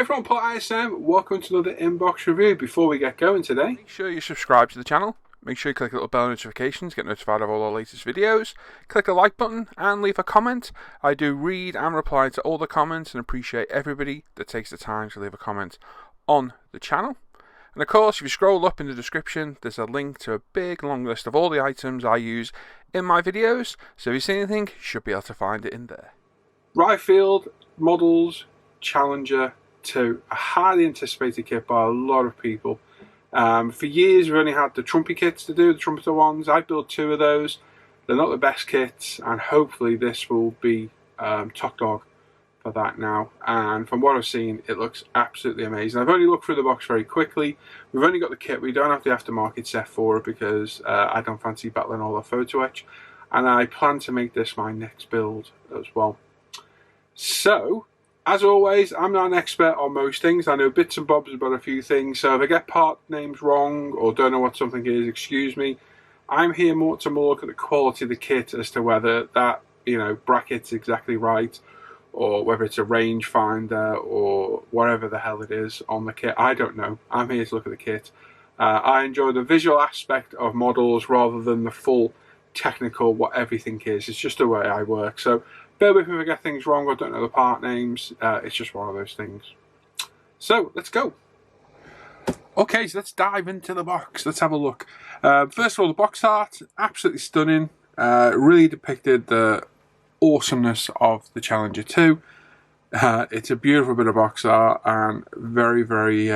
Hi everyone, Paul ISM. Welcome to another inbox review. Before we get going today, make sure you subscribe to the channel. Make sure you click the little bell notifications, get notified of all our latest videos. Click the like button and leave a comment. I do read and reply to all the comments and appreciate everybody that takes the time to leave a comment on the channel. And of course, if you scroll up in the description, there's a link to a big long list of all the items I use in my videos. So if you see anything, you should be able to find it in there. Ryefield Models Challenger 2, a highly anticipated kit by a lot of people. For years we've only had the Trumpy kits to do, the trumpeter ones. I built 2 of those. They're not the best kits, and hopefully this will be top dog for that now. And from what I've seen, it looks absolutely amazing. I've only looked through the box very quickly. We've only got the kit. We don't have the aftermarket set for it because I don't fancy battling all the photo etch, and I plan to make this my next build as well. So, as always, I'm not an expert on most things. I know bits and bobs about a few things, so if I get part names wrong or don't know what something is, excuse me. I'm here more to look at the quality of the kit as to whether that, bracket's exactly right, or whether it's a rangefinder or whatever the hell it is on the kit. I don't know. I'm here to look at the kit. I enjoy the visual aspect of models rather than the full technical what everything is. It's just the way I work. So bear with me if I get things wrong or don't know the part names. It's just one of those things. So let's go. Okay, so let's dive into the box. Let's have a look. First of all, the box art, absolutely stunning. Really depicted the awesomeness of the Challenger 2. It's a beautiful bit of box art and very, very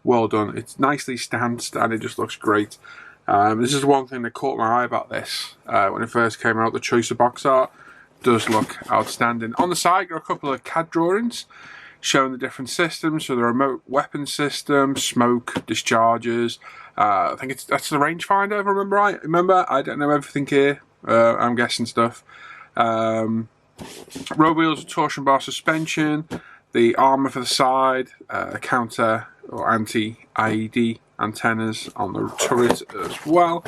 well done. It's nicely stanced and it just looks great. This is one thing that caught my eye about this when it first came out. The choice of box art does look outstanding. On the side, got a couple of CAD drawings showing the different systems. So the remote weapon system, smoke discharges. I think that's the rangefinder, if I remember right. Remember, I don't know everything here. I'm guessing stuff. Road wheels, torsion bar suspension, the armour for the side, counter or anti-IED antennas on the turret as well.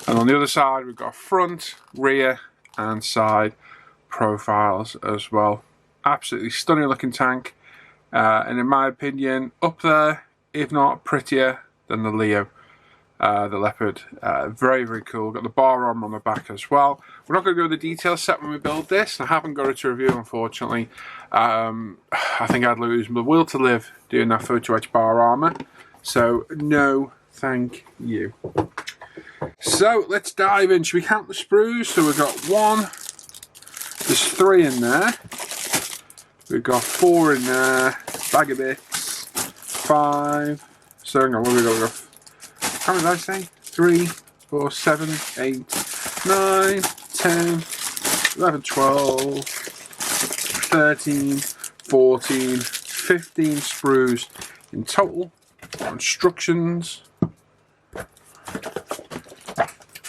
And on the other side, we've got front, rear, and side profiles as well. Absolutely stunning looking tank, and in my opinion, up there, if not prettier than the Leo. The Leopard, very, very cool. Got the bar arm on the back as well. We're not going to go to the detail set when we build this. I haven't got it to review, unfortunately. I think I'd lose the will to live doing that photo etch bar armor. So, no, thank you. So, let's dive in. Should we count the sprues? So, we've got 1. There's 3 in there. We've got 4 in there. Bag of bits. 5. So, hang on, what have we got? How many did I say? 3, 4, 7, 8, 9, 10, 11, 12, 13, 14, 15 sprues in total. Instructions.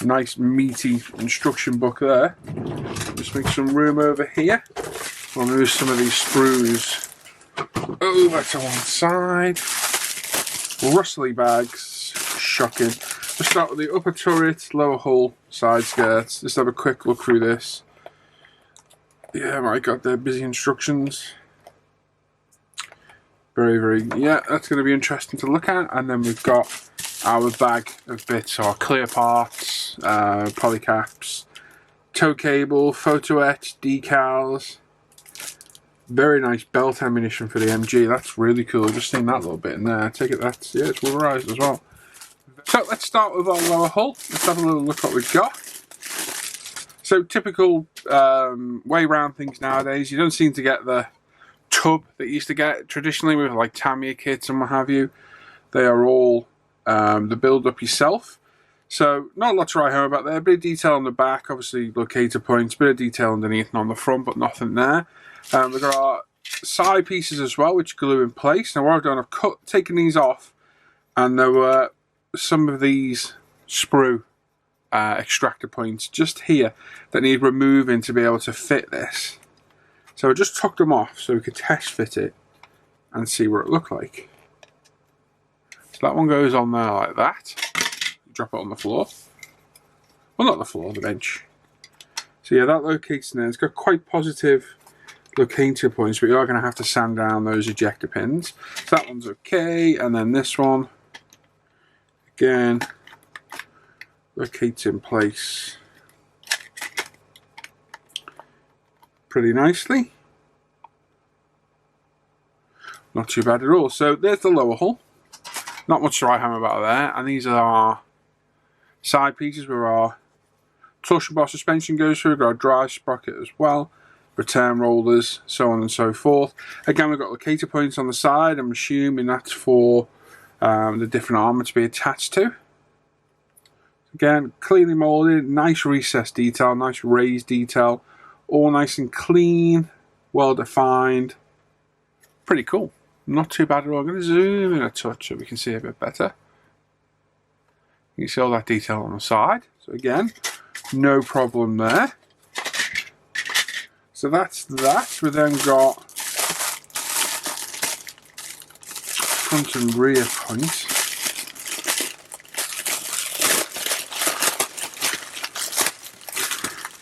Nice meaty instruction book there. Just make some room over here. We'll move some of these sprues over to one side. Rustly bags. Shocking. We'll start with the upper turret, lower hull, side skirts. Just have a quick look through this. Yeah, my God, they're busy instructions. Very, very, yeah, that's going to be interesting to look at. And then we've got our bag of bits, our clear parts, polycaps, tow cable, photo etch, decals. Very nice belt ammunition for the MG. That's really cool. Just seen that little bit in there. I take it that's, yeah, it's rubberized as well. So let's start with our lower hull. Let's have a little look what we've got. So typical way round things nowadays. You don't seem to get the tub that you used to get traditionally with like Tamiya kits and what have you. They are all the build up yourself. So not a lot to write home about there. A bit of detail on the back, obviously locator points, a bit of detail underneath and on the front, but nothing there. We've got our side pieces as well, which glue in place. Now what I've done, I've taken these off, and there were some of these sprue extractor points just here that need removing to be able to fit this. So I just took them off so we could test fit it and see what it looked like. So that one goes on there like that. Drop it on the floor. Well, not the floor, the bench. So yeah, that locates in there. It's got quite positive locator points, but you are going to have to sand down those ejector pins. So that one's okay, and then this one, again, locates in place pretty nicely. Not too bad at all. So there's the lower hull. Not much to write home about there. And these are our side pieces where our torsion bar suspension goes through. We've got our drive sprocket as well. Return rollers, so on and so forth. Again, we've got locator points on the side. I'm assuming that's for the different armour to be attached to. Again, cleanly moulded, nice recessed detail, nice raised detail. All nice and clean, well defined. Pretty cool. Not too bad at all. I'm going to zoom in a touch so we can see a bit better. You can see all that detail on the side. So again, no problem there. So that's that. We then got front and rear points.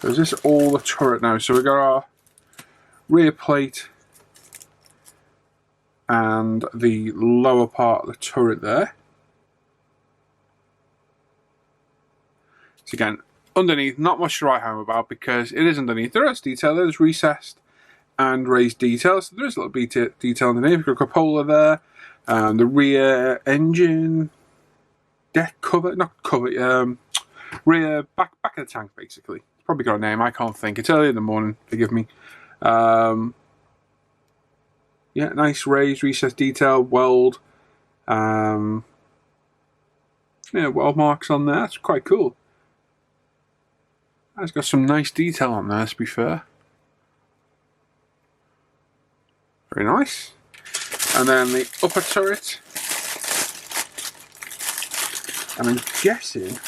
So is this all the turret now? So we've got our rear plate and the lower part of the turret there. So again, underneath, not much to write home about because it is underneath. There is detail, there's recessed and raised detail. So there is a little bit of detail underneath. We've got a cupola there, the rear engine deck cover, not cover, rear back of the tank basically. It's probably got a name, I can't think. It's early in the morning, forgive me. Yeah, nice raised, recessed detail, weld. Yeah, weld marks on there. That's quite cool. It's got some nice detail on there, to be fair. Very nice. And then the upper turret. And I'm guessing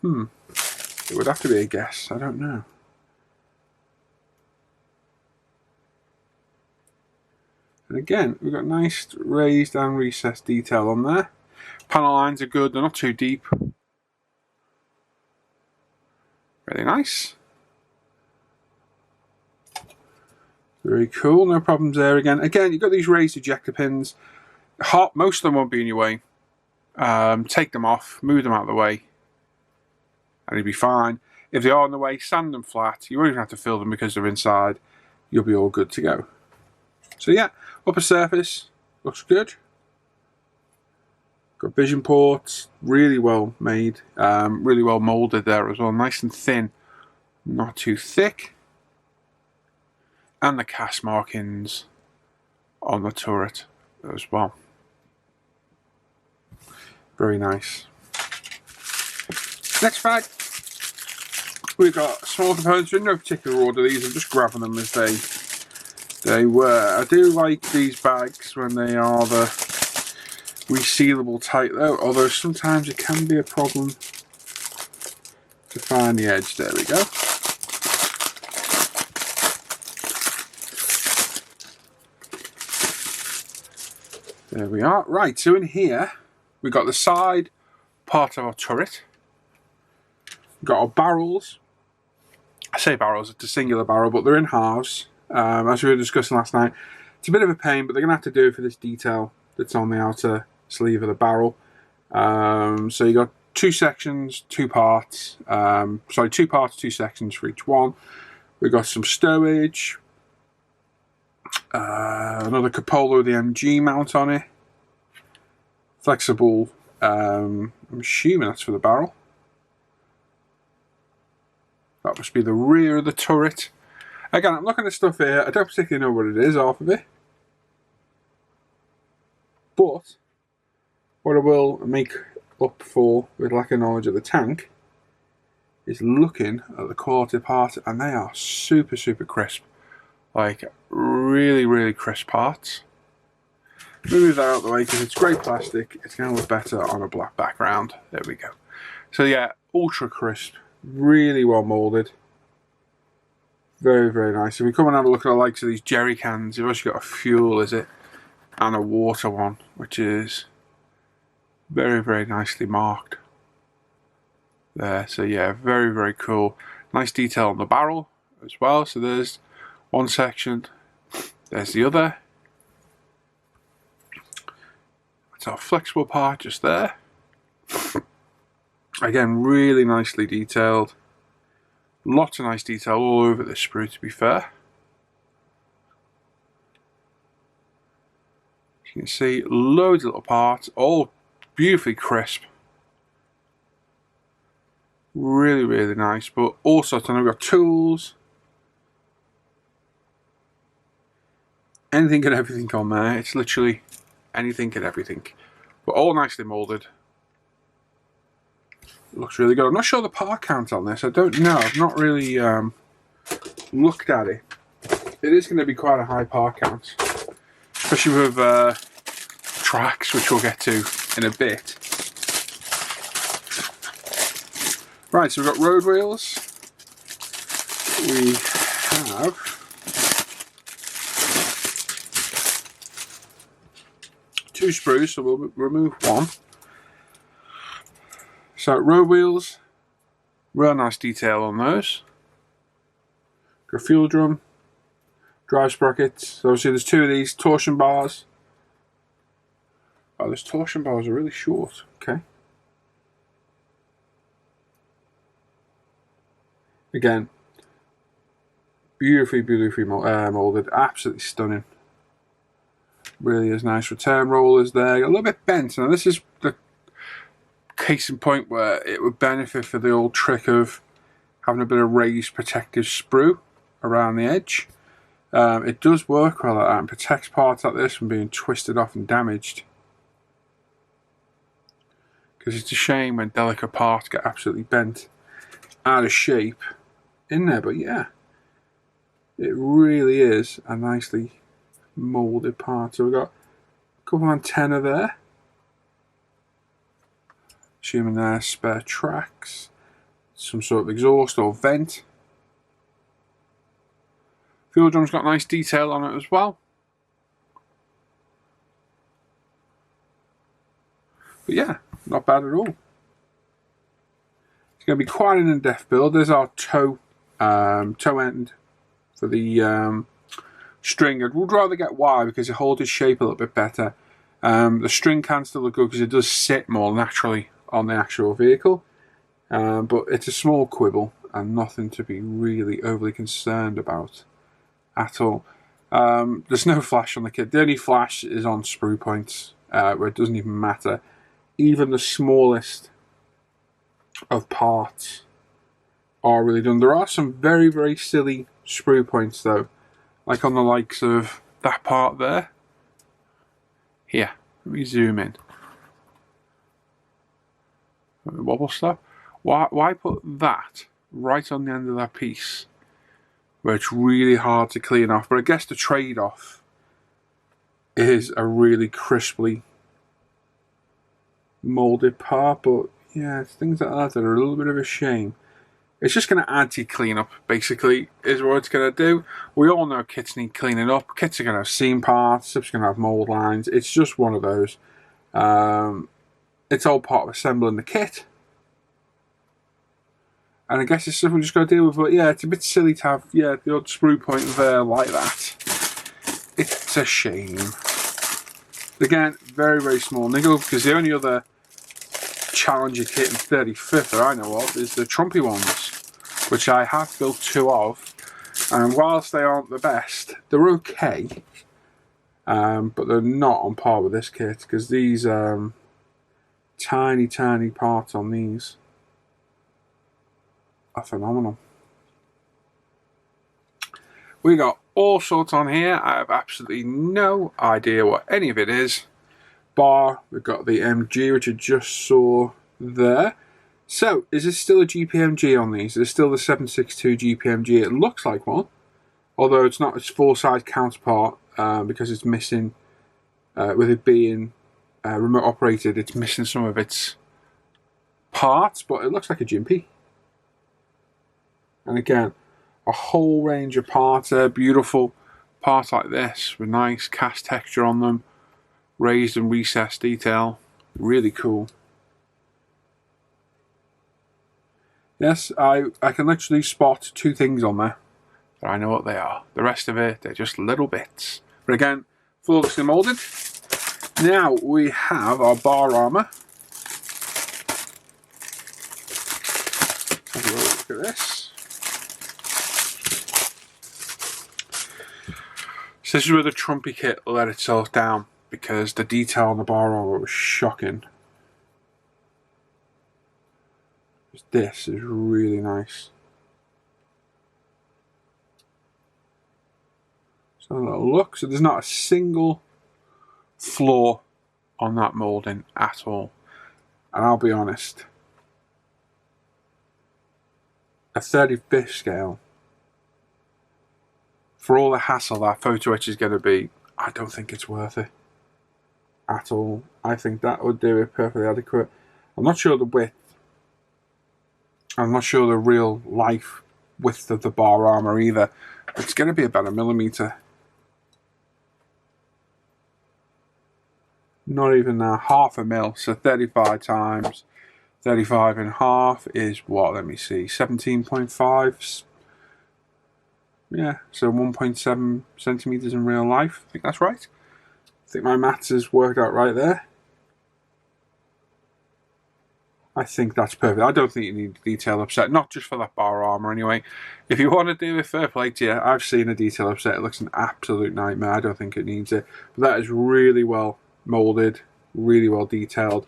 it would have to be a guess, I don't know. And again, we've got nice raised and recessed detail on there. Panel lines are good, they're not too deep. Really nice. Very cool, no problems there again. Again, you've got these raised ejector pins. Most of them won't be in your way. Take them off, move them out of the way, and you'll be fine. If they are in the way, sand them flat. You won't even have to fill them because they're inside. You'll be all good to go. So yeah, upper surface looks good. Got vision ports, really well made, really well moulded there as well. Nice and thin, not too thick. And the cast markings on the turret as well. Very nice. Next bag, we've got small components in no particular order. These, I'm just grabbing them as they were. I do like these bags when they are the resealable type though, although sometimes it can be a problem to find the edge. There we go. There we are. Right, so in here we've got the side part of our turret. We've got our barrels. I say barrels, it's a singular barrel, but they're in halves. As we were discussing last night, it's a bit of a pain, but they're going to have to do it for this detail that's on the outer sleeve of the barrel. So you got two sections, two parts. Sorry, two parts, two sections for each one. We've got some stowage. Another cupola with the MG mount on it. Flexible, I'm assuming that's for the barrel. That must be the rear of the turret. Again, I'm looking at stuff here. I don't particularly know what it is off of it. But what I will make up for with lack of knowledge of the tank is looking at the quality parts, and they are super, super crisp. Like, really, really crisp parts. Move that out of the way because it's grey plastic. It's going to look better on a black background. There we go. So yeah, ultra crisp. Really well moulded. Very, very nice. If we come and have a look at the likes of these jerry cans, you've also got a fuel, is it? And a water one, which is very, very nicely marked. there. So yeah, very, very cool. Nice detail on the barrel as well. So there's one section, there's the other. It's our flexible part just there. Again, really nicely detailed. Lots of nice detail all over this sprue, to be fair. As you can see, loads of little parts, all beautifully crisp. Really, really nice. But also, so we've got tools. Anything and everything on there. It's literally anything and everything. But all nicely moulded. Looks really good. I'm not sure the part count on this. I don't know. I've not really looked at it. It is going to be quite a high part count. Especially with tracks, which we'll get to in a bit. Right, so we've got road wheels. We have two sprues, so we'll remove one. So road wheels, real nice detail on those. Got fuel drum, drive sprockets. So obviously there's two of these torsion bars. Oh, those torsion bars are really short. Okay. Again, beautifully, beautifully moulded. Absolutely stunning. Really is nice. Return rollers there. A little bit bent. Now this is the case in point where it would benefit for the old trick of having a bit of raised protective sprue around the edge. It does work well like that and protects parts like this from being twisted off and damaged. Because it's a shame when delicate parts get absolutely bent out of shape in there. But yeah, it really is a nicely moulded part. So we've got a couple of antenna there. Assuming they're spare tracks, some sort of exhaust or vent. Fuel drum's got nice detail on it as well. But yeah, not bad at all. It's going to be quite an in-depth build. There's our toe end for the string. I would rather get wire because it holds its shape a little bit better. The string can still look good because it does sit more naturally on the actual vehicle, but it's a small quibble and nothing to be really overly concerned about at all. There's no flash on the kit. The only flash is on sprue points, where it doesn't even matter. Even the smallest of parts are really done. There are some very, very silly sprue points though, like on the likes of that part there. Here, let me zoom in. Wobble stop. Why put that right on the end of that piece where it's really hard to clean off? But I guess the trade-off is a really crisply moulded part. But yeah, it's things like that that are a little bit of a shame. It's just going to anti-clean up, basically, is what it's going to do. We all know kits need cleaning up. Kits are going to have seam parts. It's going to have mould lines. It's just one of those. It's all part of assembling the kit. And I guess it's something we just got to deal with. But yeah, it's a bit silly to have, the odd sprue point there like that. It's a shame. Again, very, very small niggle, because the only other Challenger kit in 35th that I know of is the Trumpy ones, which I have built two of. And whilst they aren't the best, they're okay. But they're not on par with this kit, because these tiny, tiny parts on these are phenomenal. We got all sorts on here. I have absolutely no idea what any of it is. Bar, we've got the MG, which I just saw there. So, is this still a GPMG on these? Is it still the 762 GPMG? It looks like one, although it's not its full-size counterpart, because it's missing, with it being remote operated, it's missing some of its parts, but it looks like a Gympie. And again, a whole range of parts there, beautiful parts like this with nice cast texture on them, raised and recessed detail, really cool. Yes, I can literally spot 2 things on there, but I know what they are. The rest of it, they're just little bits. But again, flawlessly moulded. Now we have our bar armour. Have a look at this. So this is where the Trumpy kit let itself down, because the detail on the bar armour was shocking. This is really nice. So a little look. So there's not a single flaw on that moulding at all. And I'll be honest, a 35th scale, for all the hassle that photo etch is going to be, I don't think it's worth it at all. I think that would do it perfectly adequate. I'm not sure the width. I'm not sure the real life width of the bar armour either. It's going to be about 1 millimetre. Not even half a mil. So 35 times 35 and a half is what? Let me see. 17.5. Yeah, so 1.7 centimetres in real life. I think that's right. I think my maths has worked out right there. I think that's perfect. I don't think you need a detail upset, not just for that bar armour anyway. If you want to do it, fair play to you. I've seen a detail upset. It looks an absolute nightmare. I don't think it needs it. But that is really well moulded, really well detailed.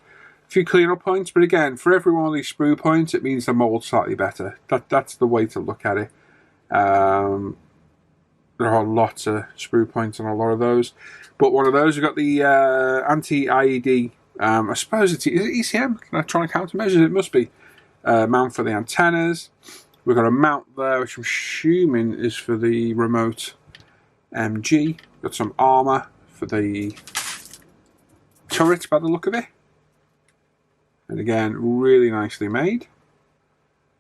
A few clean-up points, but again, for every one of these sprue points, it means the mould's slightly better. That's the way to look at it. There are lots of sprue points on a lot of those. But one of those, we've got the anti-IED. I suppose is it ECM, electronic countermeasures, it must be. Mount for the antennas. We've got a mount there, which I'm assuming is for the remote MG. Got some armour for the turret by the look of it. And again, really nicely made.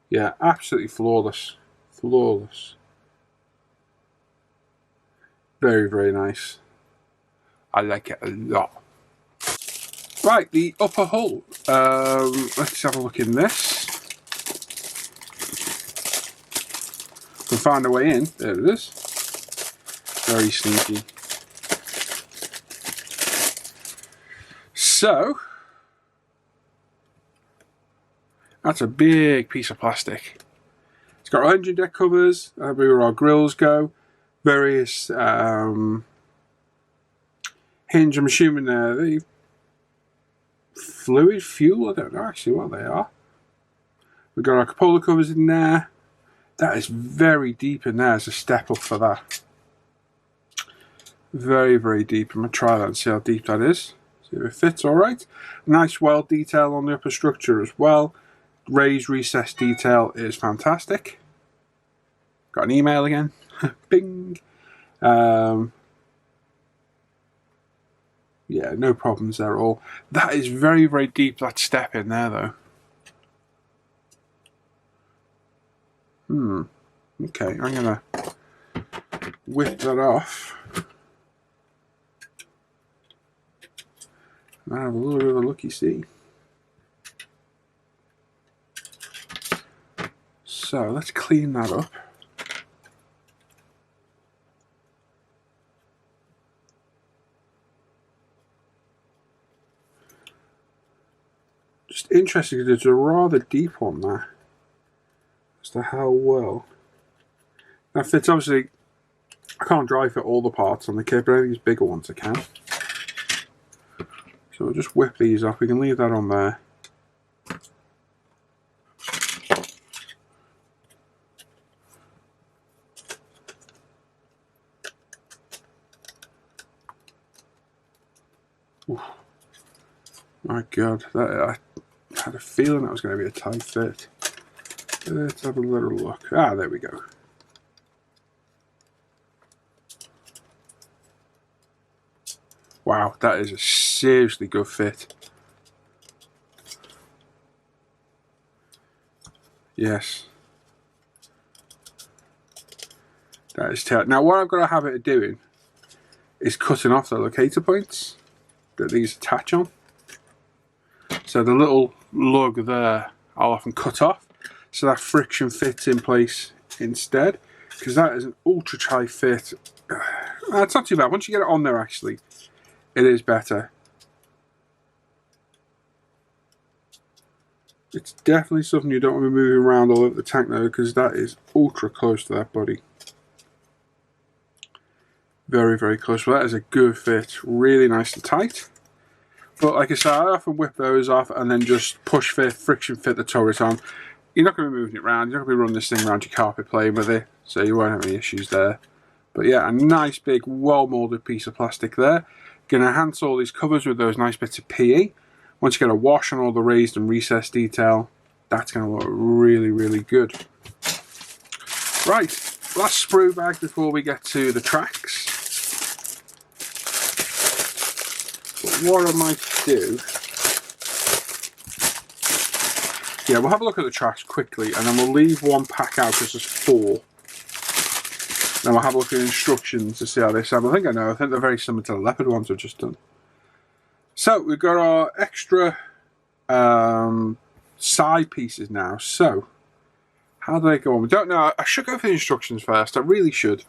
Yeah, absolutely flawless. Flawless. Very, very nice. I like it a lot. Right, the upper hull. Let's have a look in this. Can find a way in. There it is. Very sneaky. So, that's a big piece of plastic. It's got our engine deck covers, where our grills go, various hinge, I'm assuming the fluid, fuel, I don't know actually what they are. We've got our cupola covers in there. That is very deep in there. There's a step up for that. Very, very deep. I'm going to try that and see how deep that is. See if it fits alright. Nice weld detail on the upper structure as well. Raised recess detail is fantastic. Got an email again. Bing. Yeah, no problems there at all. That is very, very deep, that step in there though. Okay, I'm going to whip that off. And have a little bit of a looky-see. So, let's clean that up. Just interesting because there's a rather deep one there. As to how well. That fits, obviously, I can't dry fit all the parts on the kit, but I think these bigger ones I can. So we'll just whip these off. We can leave that on there. Oof. My God, I had a feeling that was going to be a tight fit. Let's have a little look. Ah, there we go. Wow, that is a seriously good fit. Yes. That is tight. Now, what I've got a habit of doing is cutting off the locator points that these attach on. So the little lug there, I'll often cut off. so that friction fits in place instead, because that is an ultra tight fit. It's not too bad. Once you get it on there, actually, it is better. It's definitely something you don't want to be moving around all over the tank though, because that is ultra close to that body. Very, very close. Well, that is a good fit. Really nice and tight. But like I said, I often whip those off and then just push fit, friction fit the turret on. You're not going to be moving it around. You're not going to be running this thing around your carpet playing with it, so you won't have any issues there. But yeah, a nice big well molded piece of plastic there. Going to enhance all these covers with those nice bits of PE. Once you get a wash on all the raised and recessed detail, that's going to look really, really good. Right, last sprue bag before we get to the tracks. But what I might do, yeah, we'll have a look at the tracks quickly, and then we'll leave one pack out because there's 4. Then we'll have a look at the instructions to see how they sound. I think they're very similar to the leopard ones we've just done. So we've got our extra side pieces now. So how do they go on? We don't know. I should go for the instructions first. I really should,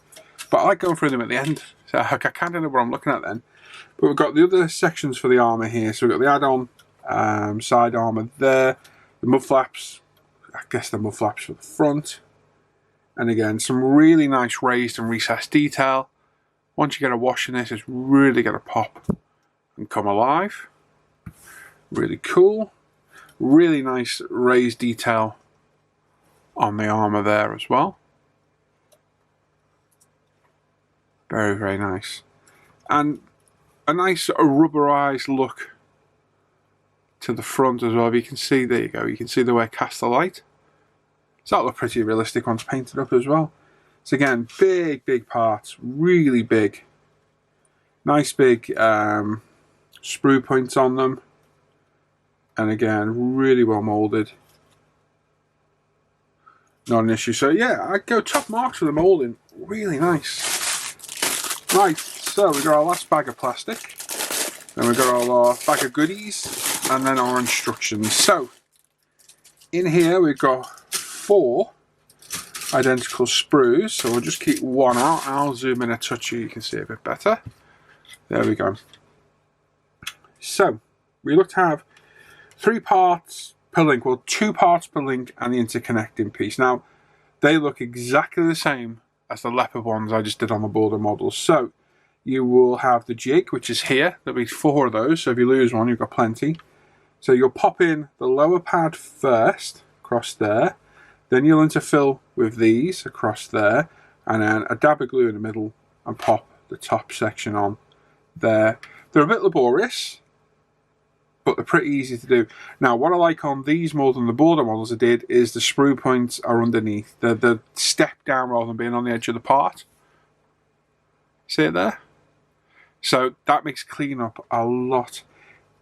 but I like going through them at the end. So I kind of know what I'm looking at then. But we've got the other sections for the armour here. So we've got the add-on side armour there. The mud flaps. I guess the mud flaps for the front. And again, some really nice raised and recessed detail. Once you get a wash in this, it's really going to pop and come alive. Really cool. Really nice raised detail on the armour there as well. Very, very nice. And a nice rubberized look to the front as well. If you can see, there you go, you can see the way it casts the light. So that'll look pretty realistic once painted up as well. So again, big, big parts, really big. Nice big sprue points on them. And again, really well moulded. Not an issue. So yeah, I'd go top marks for the moulding. Really nice. Right, so we've got our last bag of plastic. Then we've got our bag of goodies. And then our instructions. So, in here we've got 4 identical sprues, so we'll just keep one out. I'll zoom in a touch so you can see a bit better. There we go. So we look to have 3 parts per link, well 2 parts per link and the interconnecting piece. Now they look exactly the same as the leopard ones I just did on the border models. So you will have the jig, which is here. There'll be 4 of those, so if you lose one you've got plenty. So you'll pop in the lower pad first across there. Then you'll interfill with these across there, and then a dab of glue in the middle and pop the top section on there. They're a bit laborious, but they're pretty easy to do. Now, what I like on these more than the border models I did is the sprue points are underneath. They're stepped down rather than being on the edge of the part. See it there? So that makes cleanup a lot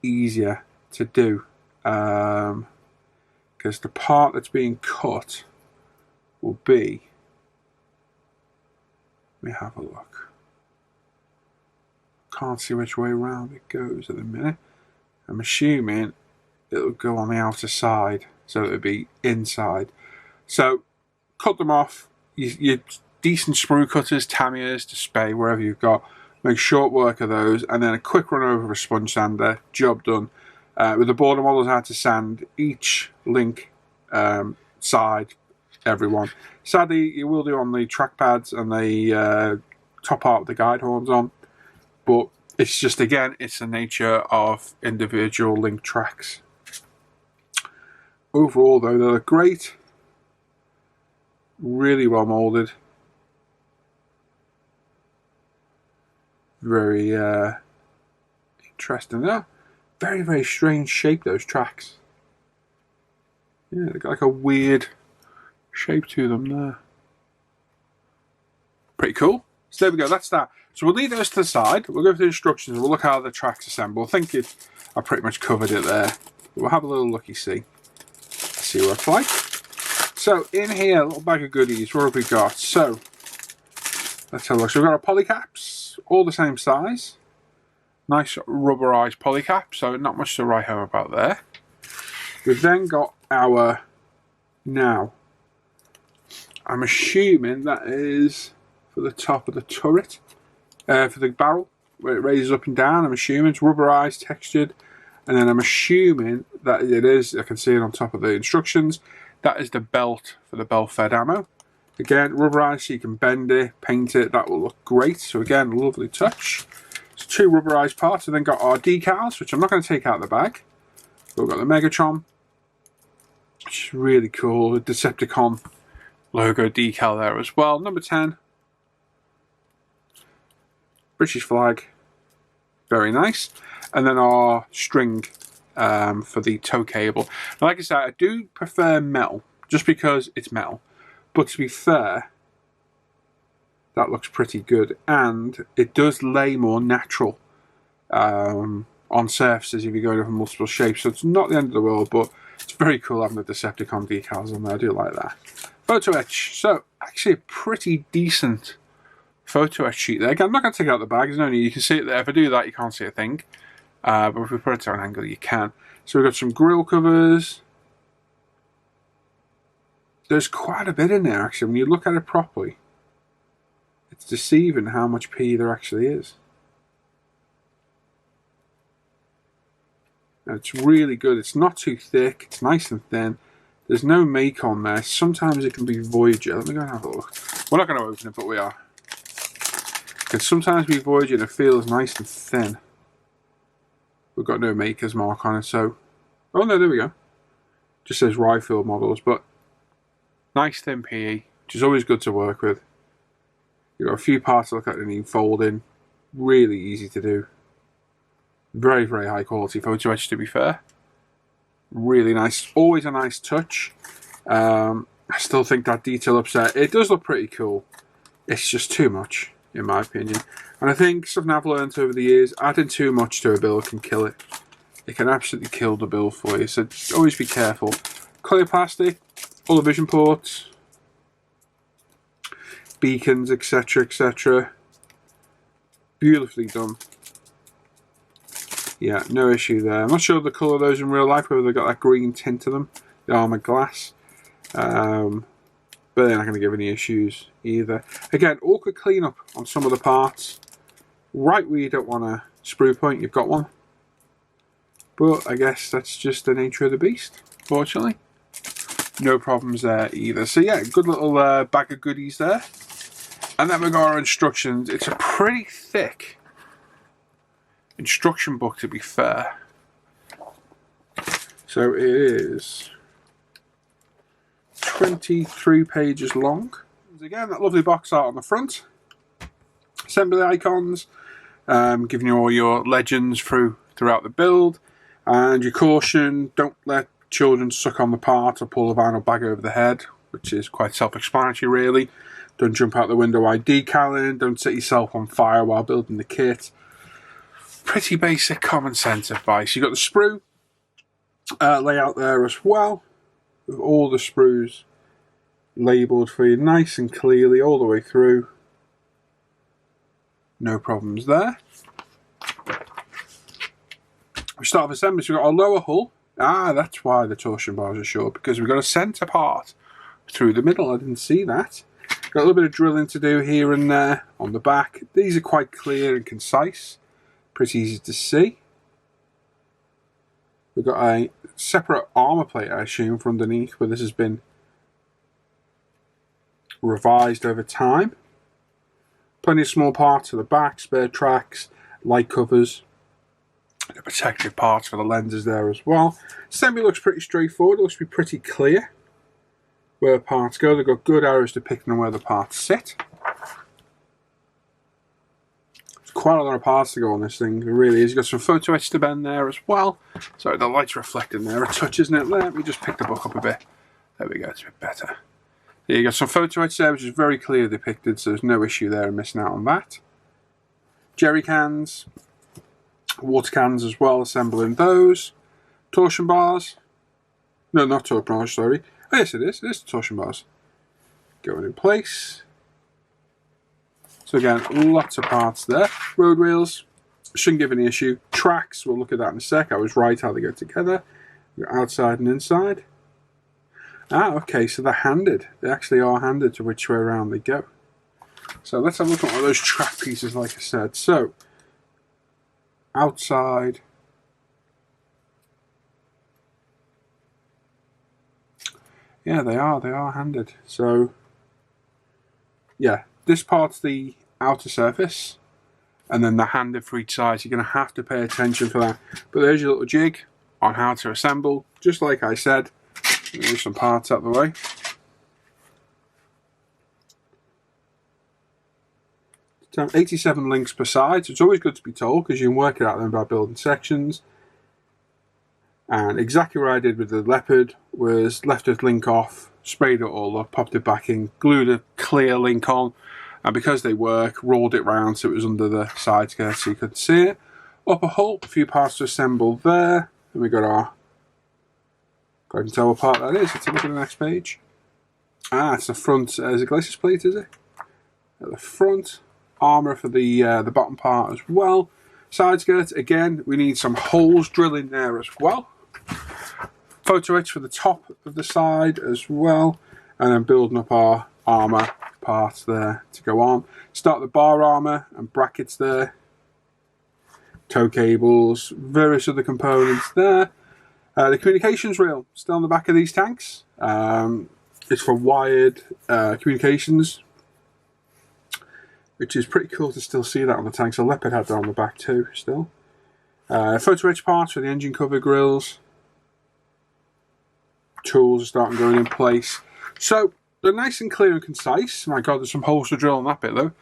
easier to do. Because the part that's being cut will be, let me have a look. Can't see which way around it goes at the minute. I'm assuming it'll go on the outer side, so it'll be inside. So cut them off. Your decent sprue cutters, Tamiya's, to spay, wherever you've got. Make short work of those, and then a quick run over a sponge sander. Job done. With the border models, I had to sand each link side, everyone. Sadly, you will do on the track pads and the top part with the guide horns on, but it's just, again, it's the nature of individual link tracks. Overall, though, they look great. Really well moulded. Very interesting there. Very, very strange shape, those tracks. Yeah, they've got like a weird shape to them there. Pretty cool. So there we go, that's that. So we'll leave those to the side. We'll go through the instructions and we'll look how the tracks assemble. I think I pretty much covered it there. We'll have a little looky-see. See what it's like. So in here, a little bag of goodies. What have we got? So let's have a look. So we've got our polycaps, all the same size. Nice rubberized polycap, so not much to write home about there. We've then got our Now, I'm assuming that is for the top of the turret, for the barrel, where it raises up and down. I'm assuming it's rubberized, textured, and then I'm assuming that it is, I can see it on top of the instructions, that is the belt for the belt-fed ammo. Again, rubberized, so you can bend it, paint it, that will look great. So again, lovely touch. So 2 rubberized parts, and then got our decals, which I'm not going to take out of the bag. We've got the Megatron, which is really cool, the Decepticon logo decal there as well. Number 10, British flag, very nice. And then our string for the tow cable. Now, like I said, I do prefer metal, just because it's metal. But to be fair, that looks pretty good. And it does lay more natural on surfaces if you're going over multiple shapes. So it's not the end of the world, but it's very cool having the Decepticon decals on there. I do like that. Photo etch. So, actually a pretty decent photo etch sheet there. Again, I'm not going to take it out the bag. There's no need. You can see it there. If I do that, you can't see a thing. But if we put it to an angle, you can. So we've got some grill covers. There's quite a bit in there, actually. When you look at it properly, it's deceiving how much PE there actually is. And it's really good. It's not too thick. It's nice and thin. There's no make on there. Sometimes it can be Voyager. Let me go and have a look. We're not going to open it, but we are. Because sometimes we Voyager and it feels nice and thin. We've got no maker's mark on it, so... Oh no, there we go. Just says Ryefield models, but... Nice thin PE, which is always good to work with. You've got a few parts to look at and you fold in. Really easy to do. Very, very high quality photo etch, to be fair. Really nice. Always a nice touch. I still think that detail upset, it does look pretty cool. It's just too much, in my opinion. And I think something I've learned over the years, adding too much to a build can kill it. It can absolutely kill the build for you, so always be careful. Clear plastic, all the vision ports, beacons, etc, etc. Beautifully done. Yeah, no issue there. I'm not sure of the colour of those in real life, whether they've got that green tint to them, the armoured glass. But they're not going to give any issues either. Again, awkward cleanup on some of the parts. Right where you don't want a sprue point, you've got one. But I guess that's just the nature of the beast, fortunately. No problems there either. So yeah, good little bag of goodies there. And then we've got our instructions. It's a pretty thick instruction book, to be fair. So it is 23 pages long. Again, that lovely box art on the front. Assembly icons, giving you all your legends throughout the build. And your caution, don't let children suck on the part or pull the vinyl bag over the head, which is quite self-explanatory really. Don't jump out the window while decaling, don't set yourself on fire while building the kit. Pretty basic common sense advice. You've got the sprue layout there as well, with all the sprues labelled for you nice and clearly all the way through. No problems there. We start with assembly, so we've got our lower hull. That's why the torsion bars are short, because we've got a centre part through the middle. I didn't see that. Got a little bit of drilling to do here and there on the back. These are quite clear and concise. Pretty easy to see. We've got a separate armour plate, I assume, for underneath, where this has been revised over time. Plenty of small parts at the back, spare tracks, light covers. The protective parts for the lenses there as well. Assembly looks pretty straightforward. It looks to be pretty clear where parts go. They've got good arrows depicting where the parts sit. There's quite a lot of parts to go on this thing. There really is. You've got some photo etch to bend there as well. Sorry, the light's reflecting there a touch, isn't it? Let me just pick the book up a bit. There we go, it's a bit better. Yeah, you got some photo etch there, which is very clearly depicted, so there's no issue there in missing out on that. Jerry cans. Water cans as well, assembling those. Torsion bars. No, not torsion bars, sorry. Oh, yes, it is. It is torsion bars. Going in place. So again, lots of parts there. Road wheels. Shouldn't give any issue. Tracks, we'll look at that in a sec. I was right how they go together. Outside and inside. Okay, so they're handed. They actually are handed to which way around they go. So let's have a look at one of those track pieces, like I said. So, outside. Yeah, they are handed. So, yeah, this part's the outer surface, and then they're handed for each side, so you're going to have to pay attention for that. But there's your little jig on how to assemble. Just like I said, move some parts out of the way. So 87 links per side, so it's always good to be told, because you can work it out then by building sections. And exactly what I did with the Leopard was left a link off, sprayed it all up, popped it back in, glued a clear link on, and because they work, rolled it round so it was under the side skirt so you could see it. Upper hull, a few parts to assemble there. And we got our, I can tell what part that is. Let's have a look at the next page. It's the front, is it glacis plate, is it? At the front, armour for the bottom part as well. Side skirt, again, we need some holes drilling there as well. Photo etch for the top of the side as well. And then building up our armour parts there to go on. Start the bar armour and brackets there. Tow cables, various other components there. The communications rail, still on the back of these tanks. It's for wired communications, which is pretty cool to still see that on the tanks. So Leopard had that on the back too, still. Photo etch parts for the engine cover grills. Tools are starting going in place. So they're nice and clear and concise. My God, there's some holes to drill on that bit though.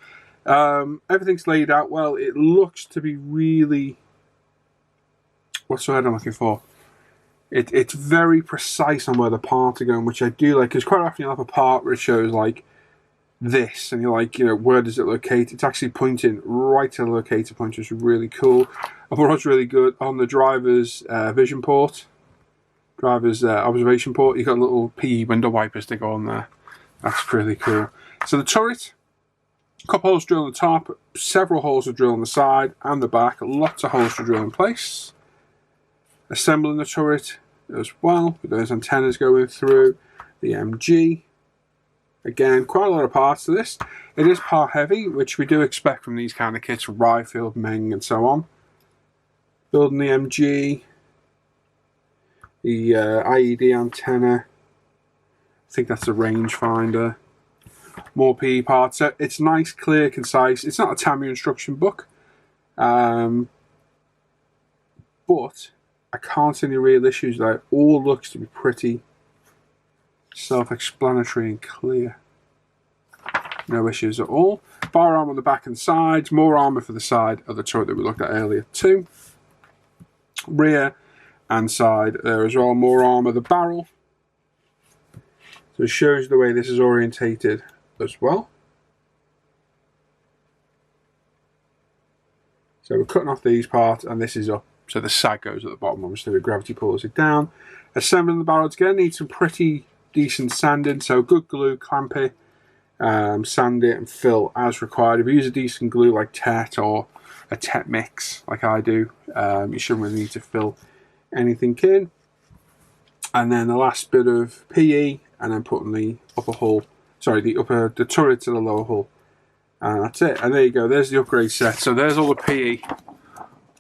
Everything's laid out well. It looks to be really, what's the word I'm looking for? It's very precise on where the parts are going, which I do like, because quite often you'll have a part where it shows like this, and you're like, you know, where does it locate? It's actually pointing right to the locator point, which is really cool. I thought it was really good on the driver's vision port, driver's observation port. You've got little PE window wipers to go on there. That's really cool. So the turret, a couple holes drilled on the top, several holes to drill on the side and the back, lots of holes to drill in place. Assembling the turret as well, with those antennas going through, the MG. Again, quite a lot of parts to this. It is part heavy, which we do expect from these kind of kits, Ryefield, Meng and so on. Building the MG, the IED antenna, I think that's the rangefinder. More PE parts. So it's nice, clear, concise. It's not a Tamiya instruction book, but I can't see any real issues there. It all looks to be pretty self-explanatory and clear. No issues at all. Bar arm on the back and sides. More armour for the side of the turret that we looked at earlier too. Rear and side there as well. More armour. The barrel. So it shows the way this is orientated as well. So we're cutting off these parts and this is up. So the sag goes at the bottom, obviously, where gravity pulls it down. Assembling the barrel again needs some pretty decent sanding, so good glue, clamp it, sand it and fill as required. If you use a decent glue like TET or a TET mix like I do, you shouldn't really need to fill anything in. And then the last bit of PE, and then putting the upper hull, sorry, the turret to the lower hull. And that's it. And there you go, there's the upgrade set. So there's all the PE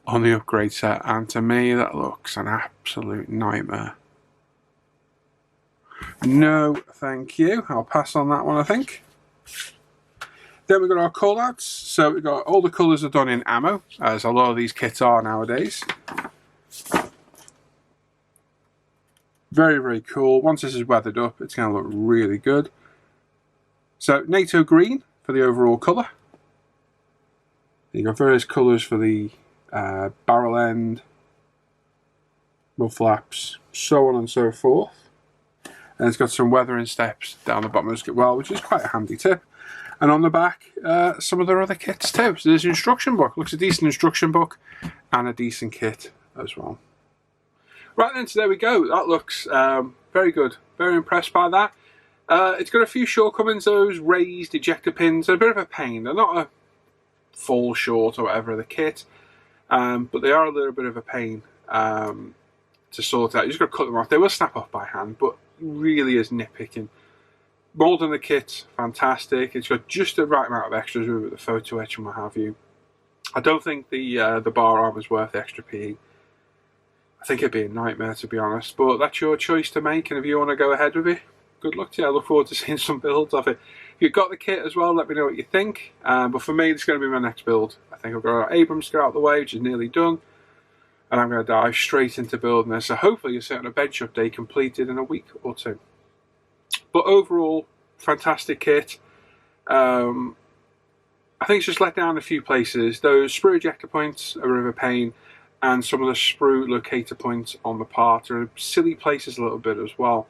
on the upgrade set, and to me that looks an absolute nightmare. No thank you, I'll pass on that one I think. Then we've got our callouts. So we've got all the colours are done in ammo, as a lot of these kits are nowadays. Very, very cool. Once this is weathered up, it's going to look really good. So NATO green for the overall colour. You've got various colours for the barrel end, mud flaps, so on and so forth. And it's got some weathering steps down the bottom as well, which is quite a handy tip. And on the back, some of their other kits too. So there's an instruction book. Looks a decent instruction book and a decent kit as well. Right then, so there we go. That looks very good. Very impressed by that. It's got a few shortcomings. Those raised ejector pins are a bit of a pain. They're not a fall short or whatever of the kit. But they are a little bit of a pain to sort out. You just got to cut them off. They will snap off by hand, but really is nitpicking. Moulding the kit, fantastic. It's got just the right amount of extras with the photo etch and what have you. I don't think the bar arm is worth the extra PE. I think it'd be a nightmare, to be honest, but that's your choice to make, and if you want to go ahead with it, good luck to you. I look forward to seeing some builds of it. If you've got the kit as well, let me know what you think. But for me, it's going to be my next build. I think I've got Abrams to get out of the way, which is nearly done, and I'm going to dive straight into building this. So hopefully you'll see it on a bench update completed in a week or two. But overall, fantastic kit. I think it's just let down a few places. Those sprue ejector points are a bit of a pain, and some of the sprue locator points on the part are in silly places a little bit as well.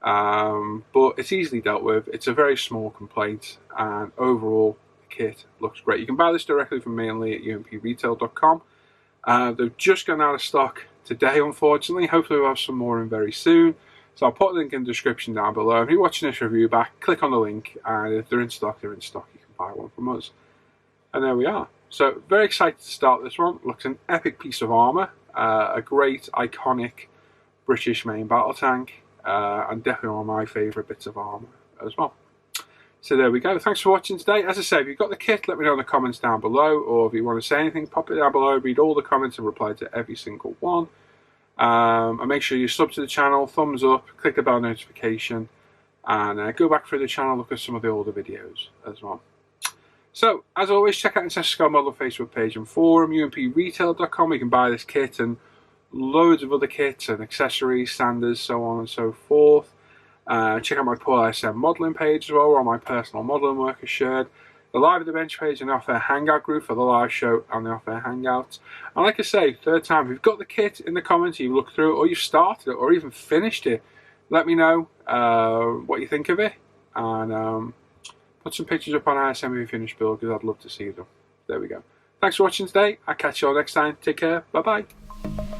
But it's easily dealt with. It's a very small complaint, and overall the kit looks great. You can buy this directly from me and Lee at umpretail.com. They've just gone out of stock today, unfortunately. Hopefully we'll have some more in very soon. So I'll put a link in the description down below. If you're watching this review back, click on the link, and if they're in stock, they're in stock. You can buy one from us. And there we are. So very excited to start this one. Looks an epic piece of armour, a great iconic British main battle tank, and definitely one of my favourite bits of armour as well. So there we go. Thanks for watching today. As I say, if you've got the kit, let me know in the comments down below, or if you want to say anything, pop it down below. Read all the comments and reply to every single one. And make sure you sub to the channel, thumbs up, click the bell notification, and go back through the channel, look at some of the older videos as well. So, as always, check out the Ancestral Scale Model Facebook page and forum, umpretail.com. You can buy this kit and loads of other kits and accessories, standards, so on and so forth. Check out my Paul ISM modelling page as well, where all my personal modelling work is shared. The Live at the Bench page and the Off Air Hangout group for the live show and the Off Air Hangouts. And like I say, third time, if you've got the kit in the comments, you've looked through it, or you've started it, or even finished it, let me know what you think of it. And put some pictures up on ISM of your finished build, because I'd love to see them. There we go. Thanks for watching today. I'll catch you all next time. Take care. Bye-bye.